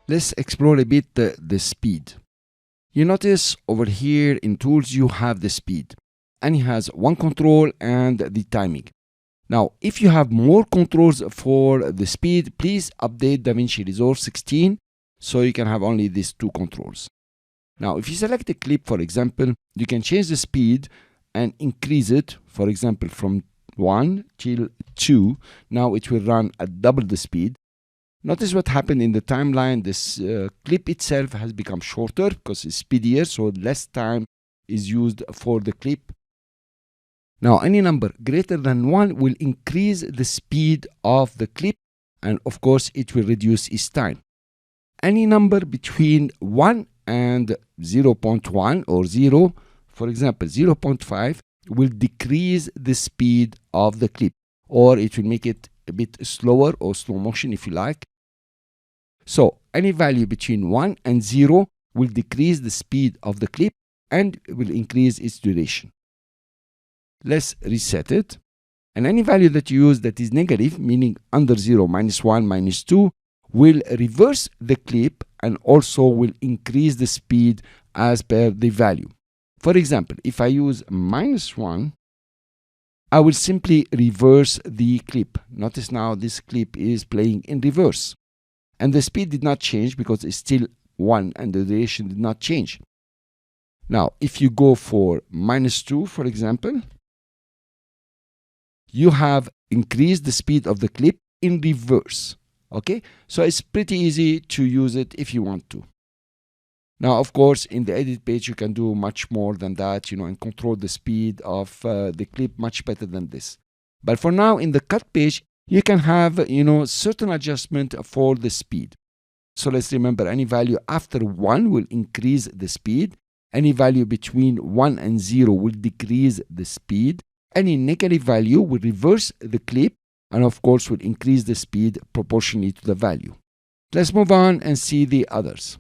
Let's explore a bit the speed. You notice over here in tools you have the speed, and it has one control and the timing. Now, if you have more controls for the speed, please update DaVinci Resolve 16 so you can have only these two controls. Now, if you select a clip, for example, you can change the speed and increase it, for example, from 1 till 2. Now it will run at double the speed. Notice what happened in the timeline. This clip itself has become shorter because it's speedier, so less time is used for the clip. Now, any number greater than 1 will increase the speed of the clip, and of course, it will reduce its time. Any number between 1 and 0.1 or 0, for example, 0.5, will decrease the speed of the clip, or it will make it a bit slower or slow motion if you like. So, any value between 1 and 0 will decrease the speed of the clip and will increase its duration. Let's reset it. And any value that you use that is negative, meaning under 0, -1, -2, will reverse the clip and also will increase the speed as per the value. For example, if I use -1, I will simply reverse the clip. Notice now this clip is playing in reverse. And the speed did not change because it's still 1 and the duration did not change. Now, if you go for -2, for example, you have increased the speed of the clip in reverse. Okay, so it's pretty easy to use it if you want to. Now, of course, in the edit page, you can do much more than that, and control the speed of the clip much better than this. But for now, in the cut page, you can have, certain adjustment for the speed. So let's remember, any value after 1 will increase the speed. Any value between 1 and 0 will decrease the speed. Any negative value will reverse the clip and of course will increase the speed proportionally to the value. Let's move on and see the others.